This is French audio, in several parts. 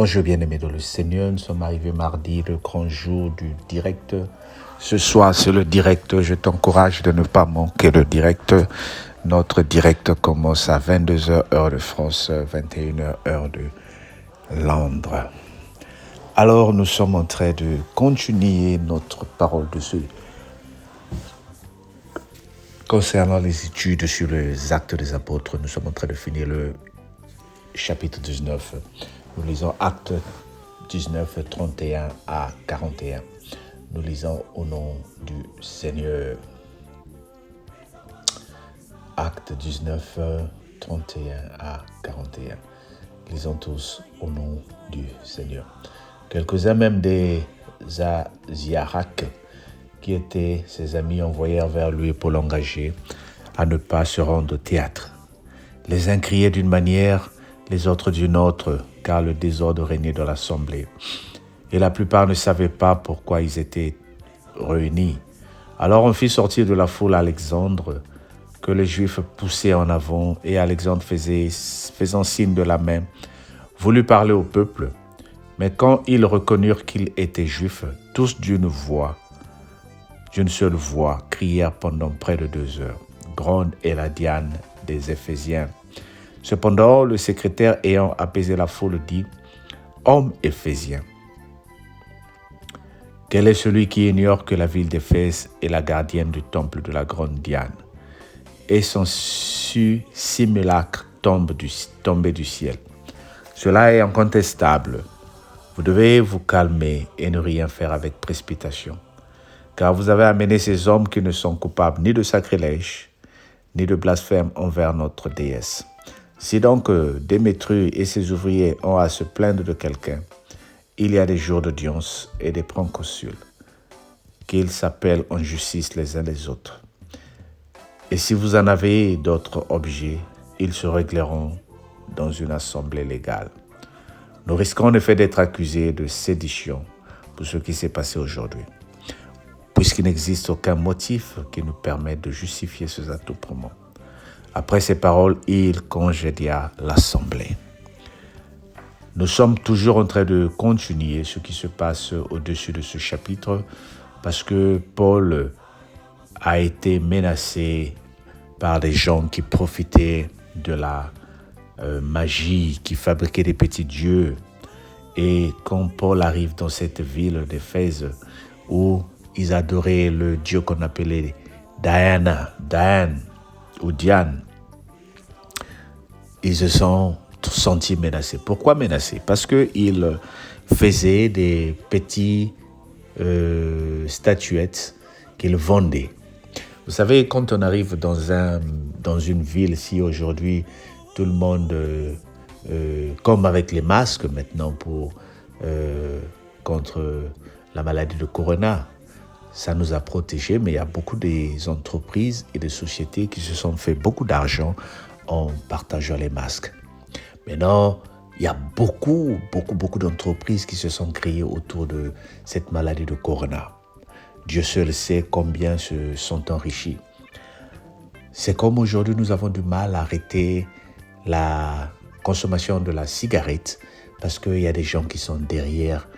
Bonjour bien-aimés dans le Seigneur, nous sommes arrivés mardi, le grand jour du direct. Ce soir, c'est le direct, je t'encourage de ne pas manquer le direct. Notre direct commence à 22h heure de France, 21h heure de Londres. Alors, nous sommes en train de continuer notre parole de ce concernant les études sur les actes des apôtres. Nous sommes en train de finir le chapitre 19. Nous lisons Actes 19, 31 à 41. Nous lisons au nom du Seigneur. Actes 19, 31 à 41. Lisons tous au nom du Seigneur. Quelques-uns même des Asiarques qui étaient ses amis envoyèrent vers lui pour l'engager à ne pas se rendre au théâtre. Les uns criaient d'une manière, les autres d'une autre, car le désordre régnait dans l'assemblée. Et la plupart ne savaient pas pourquoi ils étaient réunis. Alors on fit sortir de la foule Alexandre, que les Juifs poussaient en avant et Alexandre faisant signe de la main, voulut parler au peuple. Mais quand ils reconnurent qu'ils étaient Juifs, tous d'une seule voix, crièrent pendant près de 2 heures. Grande est la Diane des Éphésiens. Cependant, le secrétaire ayant apaisé la foule dit, « Hommes Éphésiens, quel est celui qui ignore que la ville d'Éphèse est la gardienne du temple de la grande Diane et son simulacre tombé du ciel? Cela est incontestable. Vous devez vous calmer et ne rien faire avec précipitation, car vous avez amené ces hommes qui ne sont coupables ni de sacrilège, ni de blasphème envers notre déesse. Si donc Démétrie et ses ouvriers ont à se plaindre de quelqu'un, il y a des jours d'audience et des proconsuls, qu'ils s'appellent en justice les uns les autres. Et si vous en avez d'autres objets, ils se régleront dans une assemblée légale. Nous risquons en effet d'être accusés de sédition pour ce qui s'est passé aujourd'hui, puisqu'il n'existe aucun motif qui nous permette de justifier ces attroupements. Après ces paroles, il congédia l'assemblée. Nous sommes toujours en train de continuer ce qui se passe au-dessus de ce chapitre, parce que Paul a été menacé par des gens qui profitaient de la magie, qui fabriquaient des petits dieux. Et quand Paul arrive dans cette ville d'Éphèse où ils adoraient le dieu qu'on appelait Diane ou Diane, ils se sont sentis menacés. Pourquoi menacés? Parce qu'ils faisaient des petites statuettes qu'ils vendaient. Vous savez, quand on arrive dans une ville, si aujourd'hui tout le monde, comme avec les masques maintenant contre la maladie de Corona, ça nous a protégés, mais il y a beaucoup d'entreprises et de sociétés qui se sont fait beaucoup d'argent en partageant les masques. Maintenant, il y a beaucoup d'entreprises qui se sont créées autour de cette maladie de Corona. Dieu seul sait combien se sont enrichis. C'est comme aujourd'hui, nous avons du mal à arrêter la consommation de la cigarette parce qu'il y a des gens qui sont derrière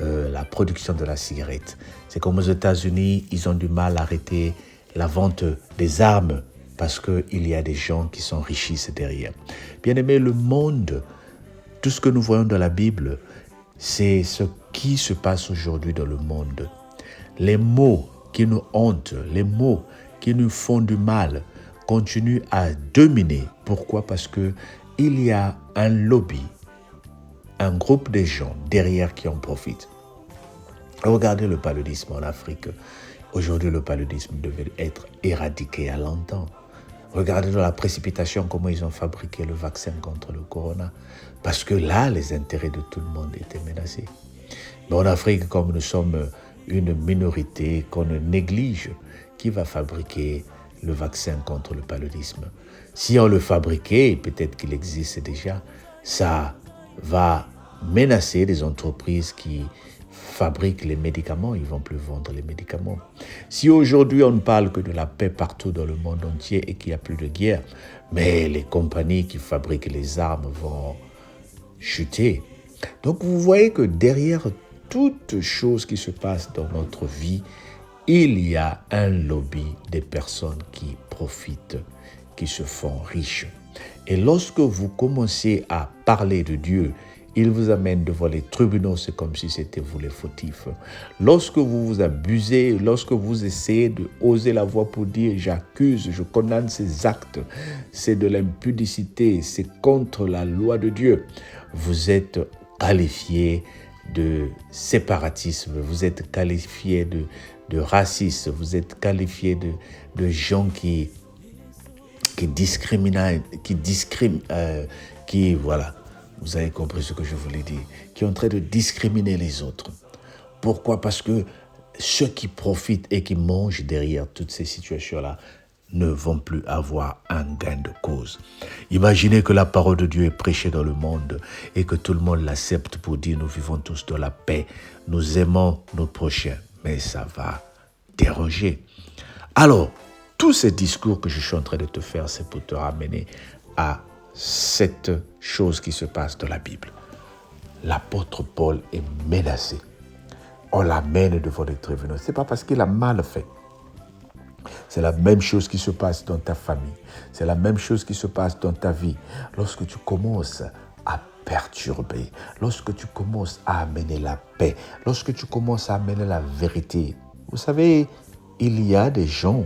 la production de la cigarette. C'est comme aux États-Unis, ils ont du mal à arrêter la vente des armes parce qu'il y a des gens qui s'enrichissent derrière. Bien aimé, le monde, tout ce que nous voyons dans la Bible, c'est ce qui se passe aujourd'hui dans le monde. Les mots qui nous hantent, les mots qui nous font du mal, continuent à dominer. Pourquoi? Parce qu'il y a un lobby, un groupe de gens derrière qui en profitent. Regardez le paludisme en Afrique. Aujourd'hui, le paludisme devait être éradiqué à longtemps. Regardez dans la précipitation comment ils ont fabriqué le vaccin contre le corona. Parce que là, les intérêts de tout le monde étaient menacés. Mais en Afrique, comme nous sommes une minorité qu'on néglige, qui va fabriquer le vaccin contre le paludisme? Si on le fabriquait, peut-être qu'il existe déjà, ça va menacer les entreprises qui fabriquent les médicaments, ils ne vont plus vendre les médicaments. Si aujourd'hui on ne parle que de la paix partout dans le monde entier et qu'il n'y a plus de guerre, mais les compagnies qui fabriquent les armes vont chuter. Donc vous voyez que derrière toute chose qui se passe dans notre vie, il y a un lobby des personnes qui profitent, qui se font riches. Et lorsque vous commencez à parler de Dieu, il vous amène devant les tribunaux, c'est comme si c'était vous les fautifs. Lorsque vous vous abusez, lorsque vous essayez de oser la voix pour dire « j'accuse, je condamne ces actes », c'est de l'impudicité, c'est contre la loi de Dieu. Vous êtes qualifié de séparatisme, vous êtes qualifié de racistes, vous êtes qualifié de gens qui discriminent, voilà. Vous avez compris ce que je voulais dire, qui est en train de discriminer les autres. Pourquoi? Parce que ceux qui profitent et qui mangent derrière toutes ces situations-là ne vont plus avoir un gain de cause. Imaginez que la parole de Dieu est prêchée dans le monde et que tout le monde l'accepte pour dire nous vivons tous dans la paix, nous aimons nos prochains, mais ça va déranger. Alors, tous ces discours que je suis en train de te faire, c'est pour te ramener à cette chose qui se passe dans la Bible. L'apôtre Paul est menacé. On l'amène devant les tribunaux. Ce n'est pas parce qu'il a mal fait. C'est la même chose qui se passe dans ta famille. C'est la même chose qui se passe dans ta vie. Lorsque tu commences à perturber, lorsque tu commences à amener la paix, lorsque tu commences à amener la vérité. Vous savez, il y a des gens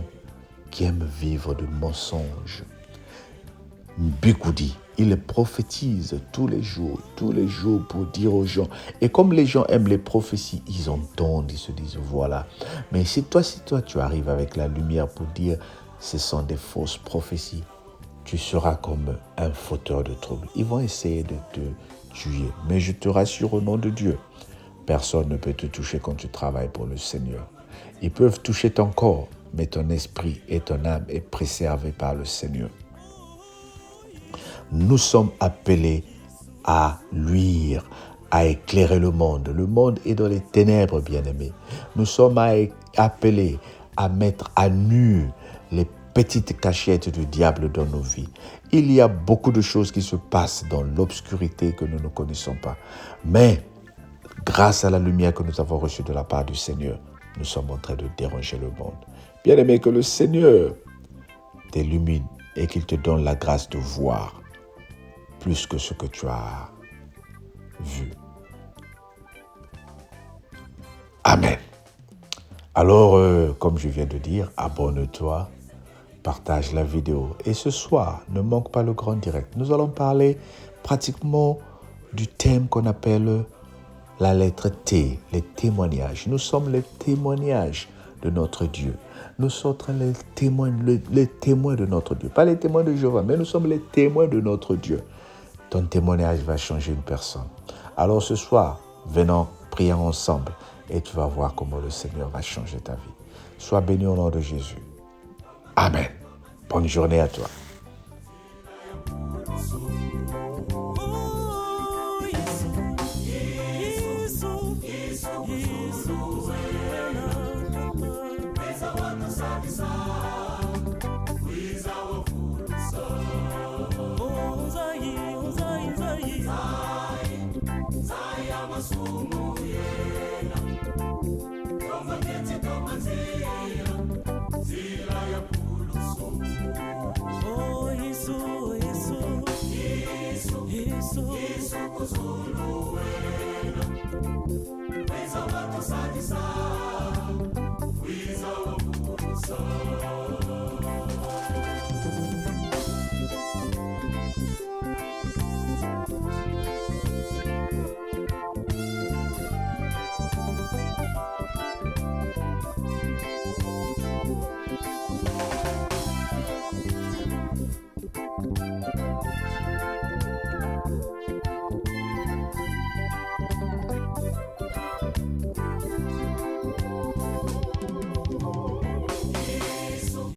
qui aiment vivre de mensonges. Bigoudi, il prophétise tous les jours pour dire aux gens. Et comme les gens aiment les prophéties, ils entendent, ils se disent voilà. Mais si toi tu arrives avec la lumière pour dire ce sont des fausses prophéties, tu seras comme un fauteur de troubles. Ils vont essayer de te tuer. Mais je te rassure au nom de Dieu, personne ne peut te toucher quand tu travailles pour le Seigneur. Ils peuvent toucher ton corps, mais ton esprit et ton âme est préservé par le Seigneur. Nous sommes appelés à luire, à éclairer le monde. Le monde est dans les ténèbres, bien-aimés. Nous sommes appelés à mettre à nu les petites cachettes du diable dans nos vies. Il y a beaucoup de choses qui se passent dans l'obscurité que nous ne connaissons pas. Mais, grâce à la lumière que nous avons reçue de la part du Seigneur, nous sommes en train de déranger le monde. Bien-aimé, que le Seigneur t'illumine et qu'il te donne la grâce de voir plus que ce que tu as vu. Amen. Alors, comme je viens de dire, abonne-toi, partage la vidéo. Et ce soir, ne manque pas le grand direct. Nous allons parler pratiquement du thème qu'on appelle la lettre T, les témoignages. Nous sommes les témoignages de notre Dieu. Nous sommes les témoins de notre Dieu. Pas les témoins de Jéhovah, mais nous sommes les témoins de notre Dieu. Ton témoignage va changer une personne. Alors ce soir, venons prier ensemble et tu vas voir comment le Seigneur va changer ta vie. Sois béni au nom de Jésus. Amen. Bonne journée à toi. Wiza watu sadisa, wiza wafurusa.